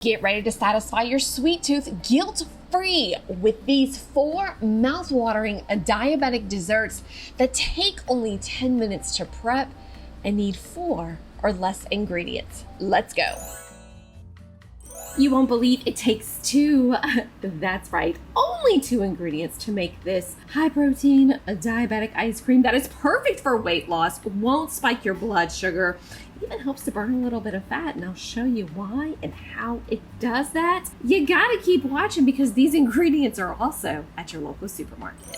Get ready to satisfy your sweet tooth guilt-free with these 4 mouth-watering diabetic desserts that take only 10 minutes to prep and need 4 or less ingredients. Let's go. You won't believe it takes 2, that's right, only 2 ingredients to make this high-protein diabetic ice cream that is perfect for weight loss, won't spike your blood sugar, even helps to burn a little bit of fat, and I'll show you why and how it does that. You gotta keep watching because these ingredients are also at your local supermarket.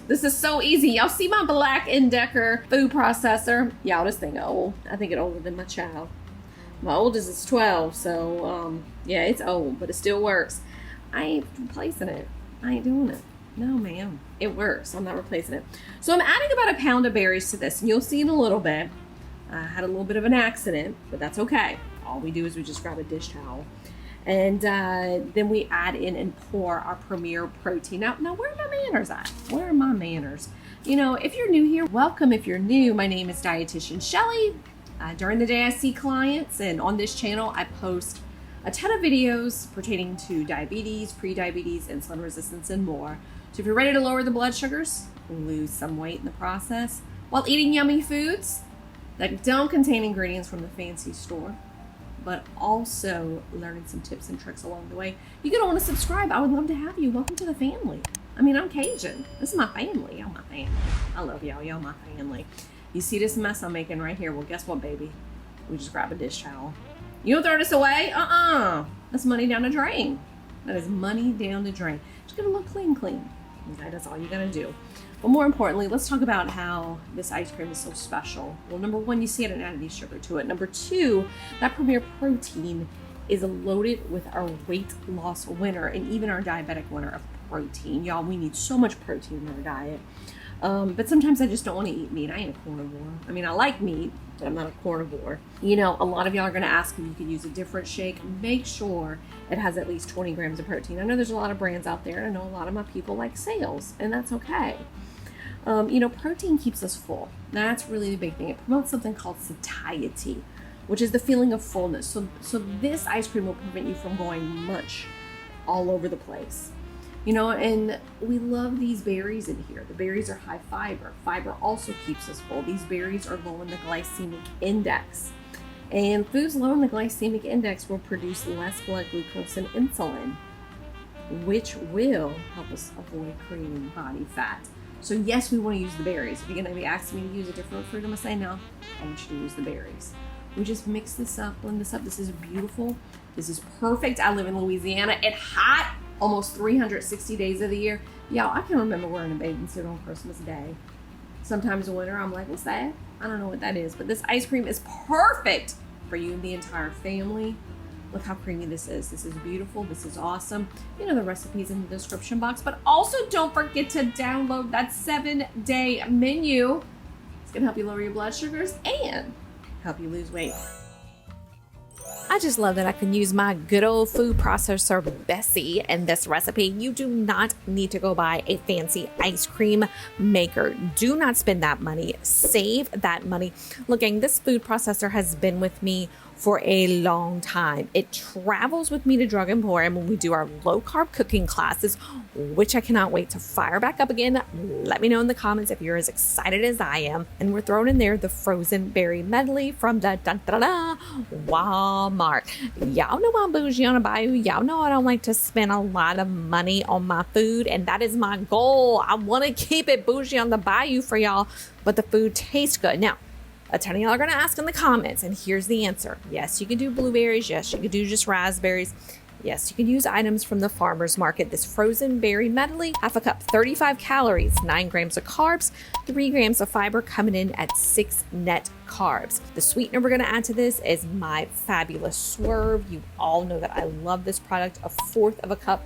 This is so easy. Y'all see my Black & Decker food processor? Y'all, this thing old. I think it's older than my child. My oldest is 12, so yeah, it's old, but it still works. I ain't replacing it. I ain't doing it. No, ma'am. It works. I'm not replacing it. So I'm adding about 1 pound of berries to this, and you'll see in a little bit. I had a little bit of an accident, but that's okay. All we do is we just grab a dish towel. And then we add in and pour our Premier Protein. Now where are my manners at? Where are my manners? You know, if you're new here, welcome. If you're new, my name is Dietitian Shelly. During the day, I see clients, and on this channel, I post a ton of videos pertaining to diabetes, prediabetes, insulin resistance, and more. So if you're ready to lower the blood sugars, lose some weight in the process, while eating yummy foods that don't contain ingredients from the fancy store, but also learning some tips and tricks along the way, you're gonna want to subscribe. I would love to have you. Welcome to the family. I mean, I'm Cajun. This is my family. Y'all my family. I love y'all. Y'all my family. You see this mess I'm making right here? Well, guess what, baby? We just grab a dish towel. You don't throw this away? That's money down the drain. That is money down the drain. Just gonna look clean. Okay, that's all you gotta do. But more importantly, let's talk about how this ice cream is so special. Well, number 1, you see it and add any sugar to it. Number 2, that Premier Protein is loaded with our weight loss winner and even our diabetic winner of protein. Y'all, we need so much protein in our diet. But sometimes I just don't want to eat meat. I ain't a carnivore. I mean, I like meat, but I'm not a carnivore. You know, a lot of y'all are going to ask if you could use a different shake. Make sure it has at least 20 grams of protein. I know there's a lot of brands out there. I know a lot of my people like sales, and that's okay. You know, protein keeps us full. That's really the big thing. It promotes something called satiety, which is the feeling of fullness. So this ice cream will prevent you from going munch all over the place. You know, and we love these berries in here. The berries are high fiber. Fiber also keeps us full. These berries are low in the glycemic index. And foods low in the glycemic index will produce less blood glucose and insulin, which will help us avoid creating body fat. So yes, we want to use the berries. If you're going to be asking me to use a different fruit, I'm going to say no. I want you to use the berries. We just mix this up, blend this up. This is beautiful. This is perfect. I live in Louisiana. It's hot almost 360 days of the year. Y'all, I can remember wearing a bathing suit on Christmas Day. Sometimes in winter, I'm like, what's that? I don't know what that is. But this ice cream is perfect for you and the entire family. Look how creamy this is. This is beautiful. This is awesome. You know, the recipe's in the description box. But also don't forget to download that 7-day menu. It's going to help you lower your blood sugars and help you lose weight. I just love that I can use my good old food processor, Bessie, in this recipe. You do not need to go buy a fancy ice cream maker. Do not spend that money. Save that money. Look, gang, this food processor has been with me for a long time. It travels with me to Drug Emporium when we do our low-carb cooking classes, which I cannot wait to fire back up again. Let me know in the comments if you're as excited as I am. And we're throwing in there the frozen berry medley from the Walmart. Y'all know I'm bougie on a bayou. Y'all know I don't like to spend a lot of money on my food, and that is my goal. I want to keep it bougie on the bayou for y'all, but the food tastes good. Now, a ton of y'all are going to ask in the comments, and here's the answer. Yes, you can do blueberries. Yes, you can do just raspberries. Yes, you can use items from the farmer's market. This frozen berry medley, half a cup, 35 calories, 9 grams of carbs, 3 grams of fiber, coming in at 6 net carbs. The sweetener we're going to add to this is my fabulous Swerve. You all know that I love this product. 1/4 of a cup,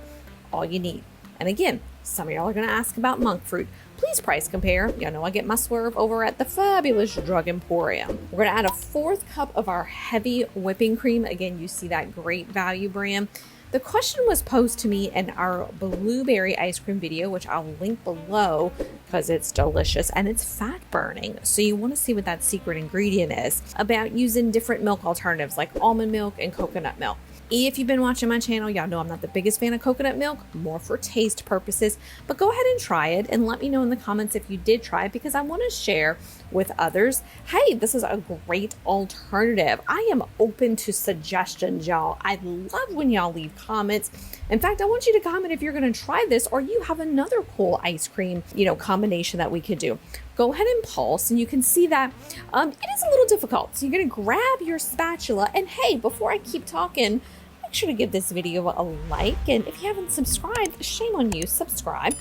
all you need. And again, some of y'all are going to ask about monk fruit. Please price compare. Y'all know I get my Swerve over at the fabulous Drug Emporium. We're going to add 1/4 cup of our heavy whipping cream. Again, you see that Great Value brand. The question was posed to me in our blueberry ice cream video, which I'll link below because it's delicious and it's fat burning. So you want to see what that secret ingredient is, about using different milk alternatives like almond milk and coconut milk. If you've been watching my channel, y'all know I'm not the biggest fan of coconut milk, more for taste purposes, but go ahead and try it and let me know in the comments if you did try it, because I want to share with others, hey, this is a great alternative. I am open to suggestions, y'all. I love when y'all leave comments. In fact, I want you to comment if you're going to try this or you have another cool ice cream, combination that we could do. Go ahead and pulse, and you can see that it is a little difficult. So you're going to grab your spatula, and hey, before I keep talking, make sure to give this video a like, and if you haven't subscribed, shame on you, subscribe.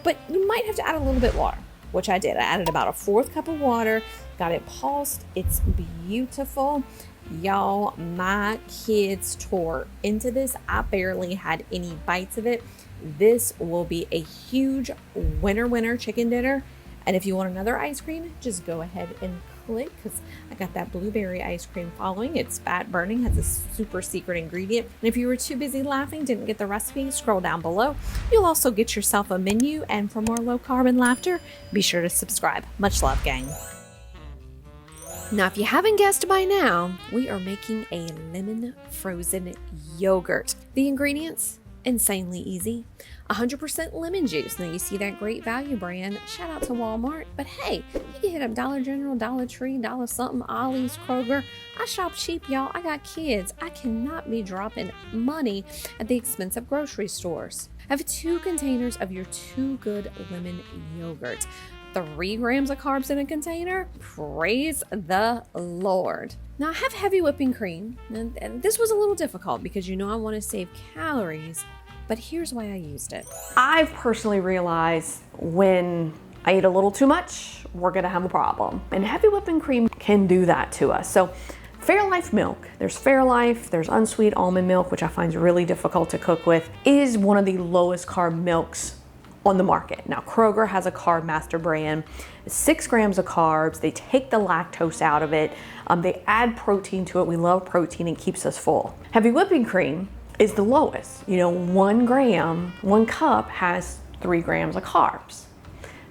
But you might have to add a little bit water, which I did. I added about a 1/4 cup of water, got it pulsed. It's beautiful. Y'all, my kids tore into this. I barely had any bites of it. This will be a huge winner chicken dinner. And if you want another ice cream, just go ahead and click, because I got that blueberry ice cream following. It's fat burning, has a super secret ingredient. And if you were too busy laughing, didn't get the recipe, scroll down below. You'll also get yourself a menu. And for more low carb and laughter, be sure to subscribe. Much love, gang. Now, if you haven't guessed by now, we are making a lemon frozen yogurt. The ingredients, insanely easy. 100% lemon juice. Now you see that Great Value brand. Shout out to Walmart. But hey, you can hit up Dollar General, Dollar Tree, Dollar something, Ollie's, Kroger. I shop cheap, y'all. I got kids. I cannot be dropping money at the expense of grocery stores. I have 2 containers of your Too Good lemon yogurt. 3 grams of carbs in a container. Praise the Lord. Now I have heavy whipping cream, and this was a little difficult because I want to save calories, but here's why I used it. I've personally realized when I eat a little too much, we're gonna have a problem. And heavy whipping cream can do that to us. So Fairlife milk, there's Fairlife, there's unsweet almond milk, which I find is really difficult to cook with, is one of the lowest carb milks on the market. Now Kroger has a Carb Master brand. It's 6 grams of carbs. They take the lactose out of it. They add protein to it. We love protein, and keeps us full. Heavy whipping cream is the lowest. 1 gram, 1 cup has 3 grams of carbs.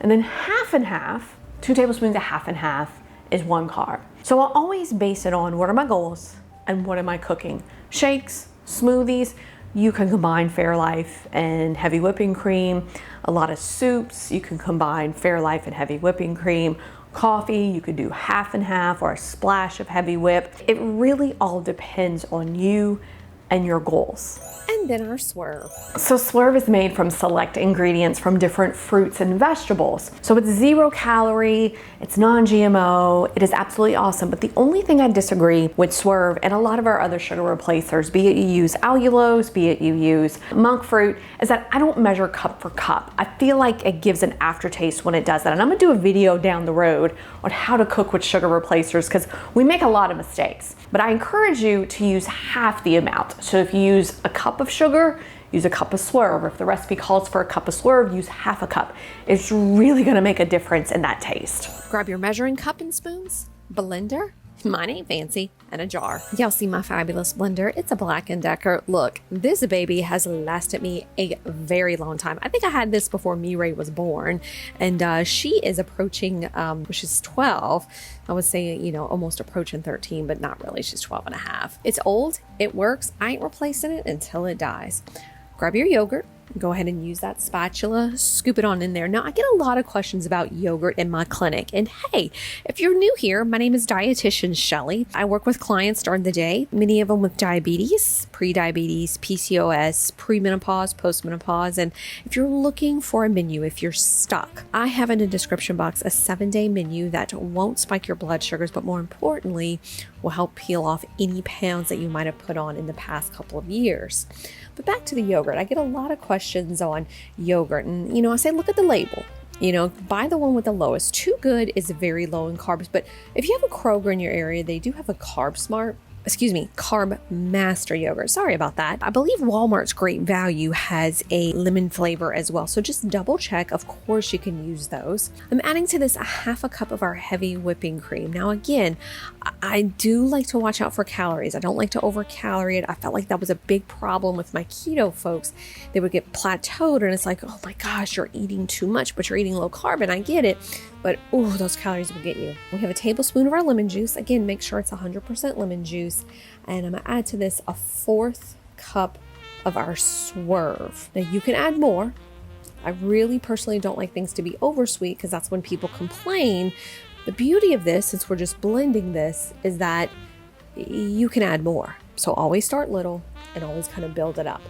And then half and half, 2 tablespoons of half and half is 1 carb. So I'll always base it on what are my goals and what am I cooking. Shakes, smoothies, you can combine Fairlife and heavy whipping cream. A lot of soups, you can combine Fairlife and heavy whipping cream. Coffee, you could do half and half or a splash of heavy whip. It really all depends on you and your goals. And then our Swerve. So Swerve is made from select ingredients from different fruits and vegetables. So it's 0 calorie, it's non-GMO, it is absolutely awesome. But the only thing I disagree with Swerve and a lot of our other sugar replacers, be it you use allulose, be it you use monk fruit, is that I don't measure cup for cup. I feel like it gives an aftertaste when it does that. And I'm gonna do a video down the road on how to cook with sugar replacers, because we make a lot of mistakes. But I encourage you to use half the amount. So if you use a cup of sugar, use a cup of Swerve. Or if the recipe calls for a cup of Swerve, use half a cup. It's really gonna make a difference in that taste. Grab your measuring cup and spoons, blender, mine ain't fancy, and a jar. Y'all see my fabulous blender. It's a Black & Decker. Look, this baby has lasted me a very long time. I think I had this before Mireille was born, and she is approaching, she's 12. I would say, almost approaching 13, but not really. She's 12 and a half. It's old, it works. I ain't replacing it until it dies. Grab your yogurt. Go ahead and use that spatula, scoop it on in there. Now, I get a lot of questions about yogurt in my clinic. And hey, if you're new here, my name is Dietitian Shelly. I work with clients during the day, many of them with diabetes, prediabetes, PCOS, premenopause, postmenopause. And if you're looking for a menu, if you're stuck, I have in the description box a 7-day menu that won't spike your blood sugars, but more importantly, will help peel off any pounds that you might have put on in the past couple of years. But back to the yogurt, I get a lot of questions on yogurt, and I say look at the label. Buy the one with the lowest. Too Good is very low in carbs, but if you have a Kroger in your area, they do have a Carb Master yogurt. Sorry about that. I believe Walmart's Great Value has a lemon flavor as well. So just double check. Of course you can use those. I'm adding to this a half a cup of our heavy whipping cream. Now again, I do like to watch out for calories. I don't like to over calorie it. I felt like that was a big problem with my keto folks. They would get plateaued and it's like, oh my gosh, you're eating too much, but you're eating low carb, and I get it. but oh, those calories will get you. We have a tablespoon of our lemon juice. Again, make sure it's 100% lemon juice. And I'm gonna add to this a 1/4 cup of our Swerve. Now you can add more. I really personally don't like things to be oversweet because that's when people complain. The beauty of this, since we're just blending this, is that you can add more. So always start little and always kind of build it up.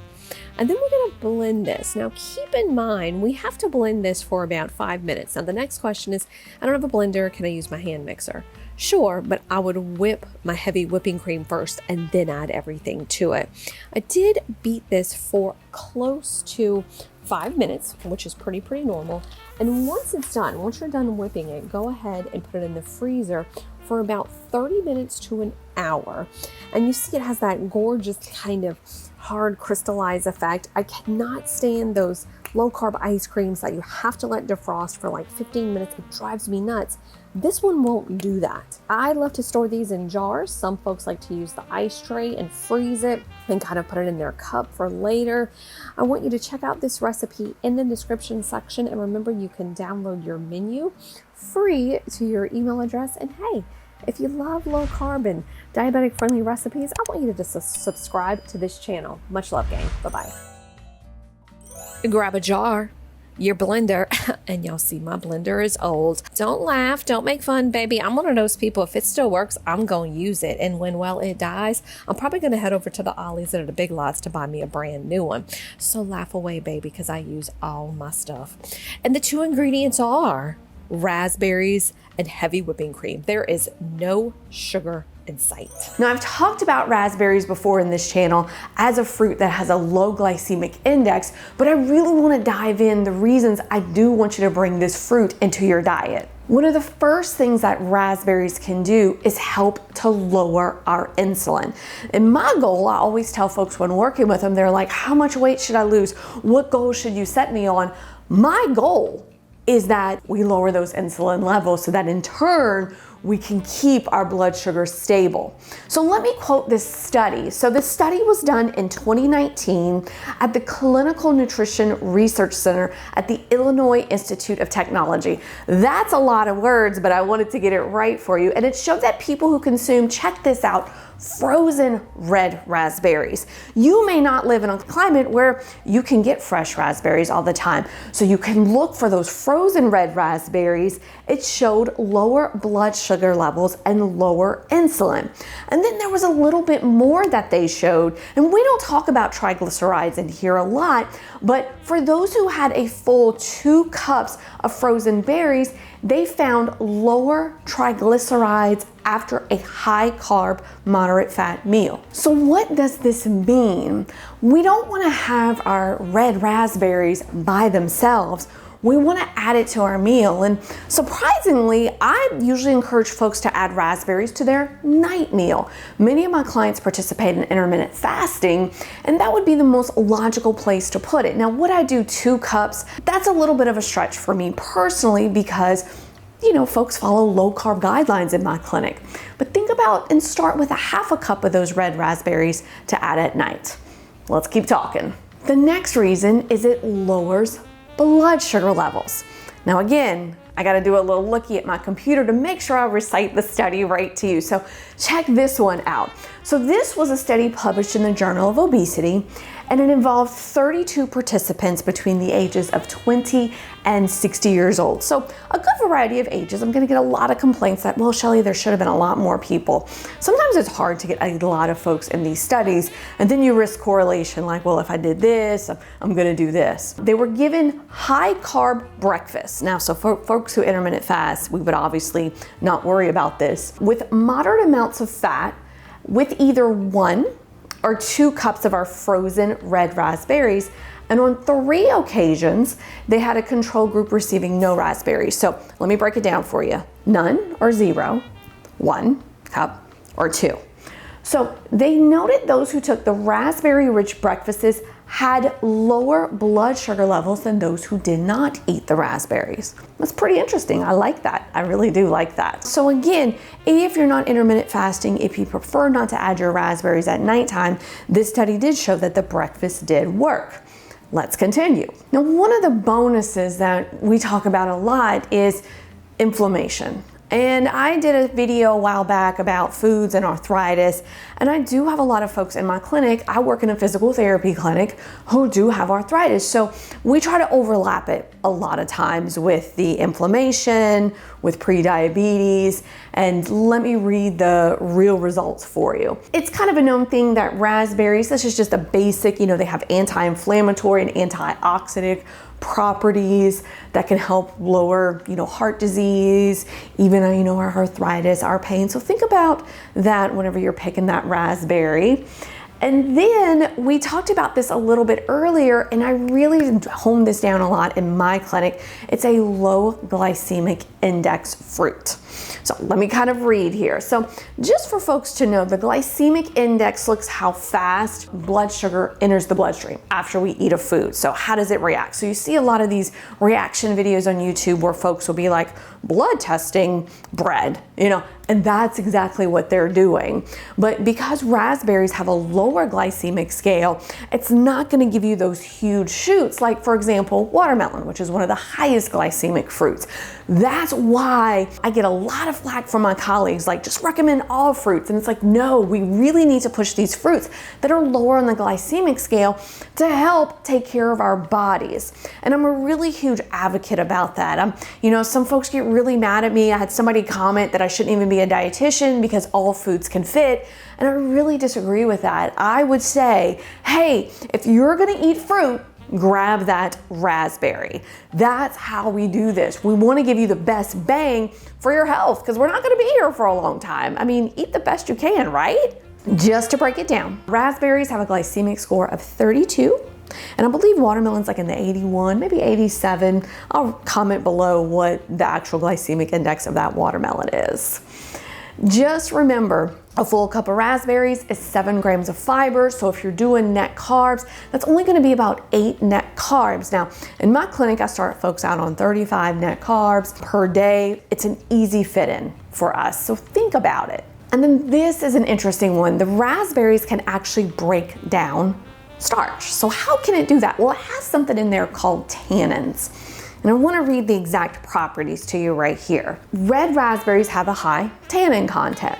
And then we're going to blend this. Now keep in mind, we have to blend this for about 5 minutes. Now the next question is, I don't have a blender, can I use my hand mixer? Sure, but I would whip my heavy whipping cream first and then add everything to it. I did beat this for close to 5 minutes, which is pretty normal. And once it's done, once you're done whipping it, go ahead and put it in the freezer for about 30 minutes to an hour. And you see it has that gorgeous kind of hard crystallized effect. I cannot stand those low carb ice creams that you have to let defrost for like 15 minutes. It drives me nuts. This one won't do that. I love to store these in jars. Some folks like to use the ice tray and freeze it and kind of put it in their cup for later. I want you to check out this recipe in the description section. And remember, you can download your menu free to your email address. And hey, if you love low carb and diabetic friendly recipes, I want you to just subscribe to this channel. Much love, gang. Bye-bye. Grab a jar, your blender, and y'all see my blender is old. Don't laugh, don't make fun, baby. I'm one of those people, if it still works, I'm going to use it. And when, well, it dies, I'm probably going to head over to the Ollie's or the Big Lots to buy me a brand new one. So laugh away, baby, because I use all my stuff. And the 2 ingredients are raspberries and heavy whipping cream. There is no sugar in sight. Now, I've talked about raspberries before in this channel as a fruit that has a low glycemic index, but I really want to dive in the reasons I do want you to bring this fruit into your diet. One of the first things that raspberries can do is help to lower our insulin. And my goal, I always tell folks when working with them, they're like, how much weight should I lose? What goal should you set me on? My goal is that we lower those insulin levels so that in turn, we can keep our blood sugar stable. So let me quote this study. So this study was done in 2019 at the Clinical Nutrition Research Center at the Illinois Institute of Technology. That's a lot of words, but I wanted to get it right for you. And it showed that people who consume, check this out, frozen red raspberries. You may not live in a climate where you can get fresh raspberries all the time. So you can look for those frozen red raspberries. It showed lower blood sugar levels and lower insulin. And then there was a little bit more that they showed. And we don't talk about triglycerides in here a lot, but for those who had a full 2 cups of frozen berries, they found lower triglycerides after a high carb, moderate fat meal. So what does this mean? We don't want to have our red raspberries by themselves. We want to add it to our meal. And surprisingly, I usually encourage folks to add raspberries to their night meal. Many of my clients participate in intermittent fasting, and that would be the most logical place to put it. Now, would I do 2 cups? That's a little bit of a stretch for me personally because, you know, folks follow low carb guidelines in my clinic. But think about and start with a 1/2 cup of those red raspberries to add at night. Let's keep talking. The next reason is it lowers blood sugar levels. Now again, I gotta do a little looky at my computer to make sure I recite the study right to you. So check this one out. So this was a study published in the Journal of Obesity, and it involved 32 participants between the ages of 20 and 60 years old. So a good variety of ages. I'm gonna get a lot of complaints that, well, Shelly, there should have been a lot more people. Sometimes it's hard to get a lot of folks in these studies, and then you risk correlation like, well, if I did this, I'm gonna do this. They were given high carb breakfast. Now, so for folks who intermittent fast, we would obviously not worry about this. With moderate amounts of fat, with either 1 or 2 cups of our frozen red raspberries. And on 3 occasions, they had a control group receiving no raspberries. So let me break it down for you. None or 0, 1 cup or 2. So they noted those who took the raspberry-rich breakfasts had lower blood sugar levels than those who did not eat the raspberries. That's pretty interesting. I like that. I really do like that. So again, if you're not intermittent fasting, if you prefer not to add your raspberries at nighttime, this study did show that the breakfast did work. Let's continue. Now, one of the bonuses that we talk about a lot is inflammation. And I did a video a while back about foods and arthritis, and I do have a lot of folks in my clinic. I work in a physical therapy clinic who do have arthritis. So we try to overlap it a lot of times with the inflammation, with prediabetes, and let me read the real results for you. It's kind of a known thing that raspberries, this is just a basic, they have anti-inflammatory and antioxidant properties that can help lower, heart disease, even, our arthritis, our pain. So think about that whenever you're picking that raspberry. And then we talked about this a little bit earlier, and I really honed this down a lot in my clinic. It's a low glycemic index fruit. So let me kind of read here. So just for folks to know, the glycemic index looks how fast blood sugar enters the bloodstream after we eat a food. So how does it react? So you see a lot of these reaction videos on YouTube where folks will be like, blood testing bread, and that's exactly what they're doing. But because raspberries have a lower glycemic scale, it's not going to give you those huge shoots, like for example, watermelon, which is one of the highest glycemic fruits. That's why I get a lot of flack from my colleagues, like just recommend all fruits. And it's like, no, we really need to push these fruits that are lower on the glycemic scale to help take care of our bodies. And I'm a really huge advocate about that. Some folks get really mad at me. I had somebody comment that I shouldn't even be a dietitian because all foods can fit. And I really disagree with that. I would say, hey, if you're gonna eat fruit, grab that raspberry. That's how we do this. We want to give you the best bang for your health because we're not going to be here for a long time. Eat the best you can, right? Just to break it down, raspberries have a glycemic score of 32. And I believe watermelon's like in the 81, maybe 87. I'll comment below what the actual glycemic index of that watermelon is. Just remember, a full cup of raspberries is 7 grams of fiber. So if you're doing net carbs, that's only going to be about 8 net carbs. Now, in my clinic, I start folks out on 35 net carbs per day. It's an easy fit in for us. So think about it. And then this is an interesting one. The raspberries can actually break down starch. So how can it do that? Well, it has something in there called tannins. And I want to read the exact properties to you right here. Red raspberries have a high tannin content,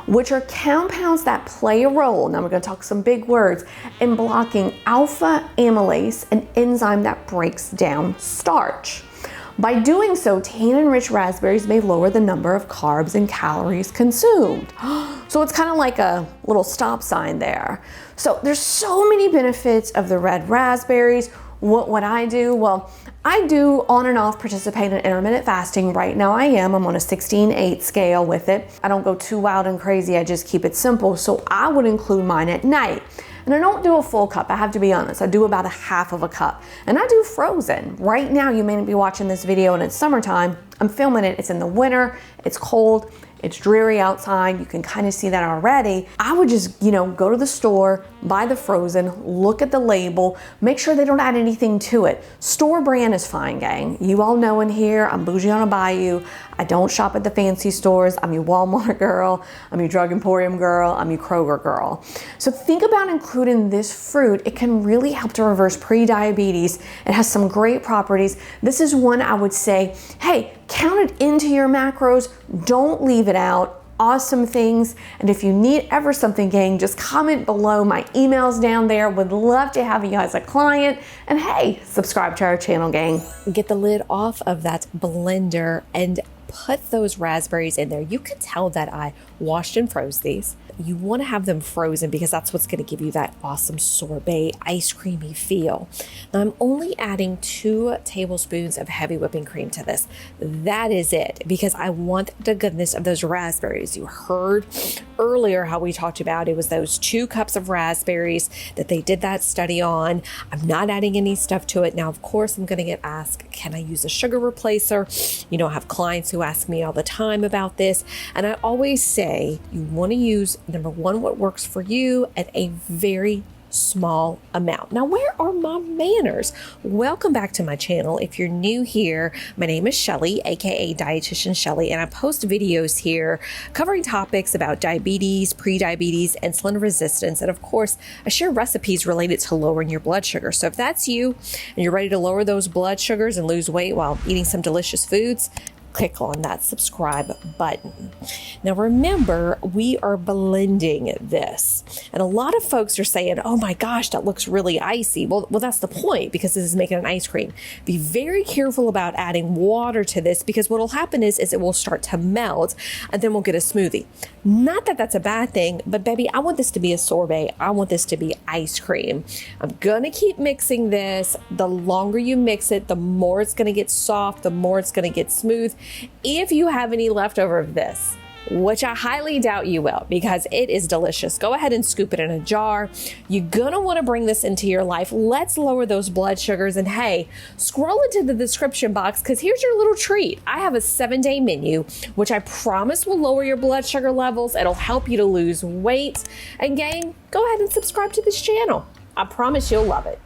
which are compounds that play a role, now we're going to talk some big words, in blocking alpha amylase, an enzyme that breaks down starch. By doing so, tannin-rich raspberries may lower the number of carbs and calories consumed. So it's kind of like a little stop sign there. So there's so many benefits of the red raspberries. What would I do? Well, I do on and off participate in intermittent fasting. Right now I'm on a 16/8 scale with it. I don't go too wild and crazy. I just keep it simple. So I would include mine at night. And I don't do a full cup, I have to be honest. I do about a half of a cup. And I do frozen. Right now, you may not be watching this video and it's summertime. I'm filming it, it's in the winter, it's cold, it's dreary outside. You can kind of see that already. I would just, go to the store, buy the frozen, look at the label, make sure they don't add anything to it. Store brand is fine, gang. You all know in here, I'm bougie on a bayou. I don't shop at the fancy stores. I'm your Walmart girl. I'm your Drug Emporium girl. I'm your Kroger girl. So think about including this fruit. It can really help to reverse prediabetes. It has some great properties. This is one I would say, hey, count it into your macros. Don't leave it out. Awesome things. And if you need ever something, gang, just comment below. My email's down there. Would love to have you as a client. And hey, subscribe to our channel, gang. Get the lid off of that blender and put those raspberries in there. You can tell that I washed and froze these. You want to have them frozen because that's what's going to give you that awesome sorbet, ice creamy feel. Now I'm only adding 2 tablespoons of heavy whipping cream to this. That is it, because I want the goodness of those raspberries. You heard earlier how we talked about it was those 2 cups of raspberries that they did that study on. I'm not adding any stuff to it. Now, of course, I'm going to get asked, can I use a sugar replacer? I have clients who ask me all the time about this. And I always say you want to use, number one, what works for you at a very small amount. Now, where are my manners? Welcome back to my channel. If you're new here, my name is Shelly, aka Dietitian Shelly, and I post videos here covering topics about diabetes, prediabetes, insulin resistance, and of course, I share recipes related to lowering your blood sugar. So if that's you and you're ready to lower those blood sugars and lose weight while eating some delicious foods, click on that subscribe button. Now remember, we are blending this. And a lot of folks are saying, oh my gosh, that looks really icy. Well, that's the point, because this is making an ice cream. Be very careful about adding water to this, because what will happen is it will start to melt and then we'll get a smoothie. Not that that's a bad thing, but baby, I want this to be a sorbet. I want this to be ice cream. I'm gonna keep mixing this. The longer you mix it, the more it's gonna get soft, the more it's gonna get smooth. If you have any leftover of this, which I highly doubt you will, because it is delicious, go ahead and scoop it in a jar. You're gonna wanna bring this into your life. Let's lower those blood sugars. And hey, scroll into the description box, because here's your little treat. I have a 7-day menu, which I promise will lower your blood sugar levels. It'll help you to lose weight. And gang, go ahead and subscribe to this channel. I promise you'll love it.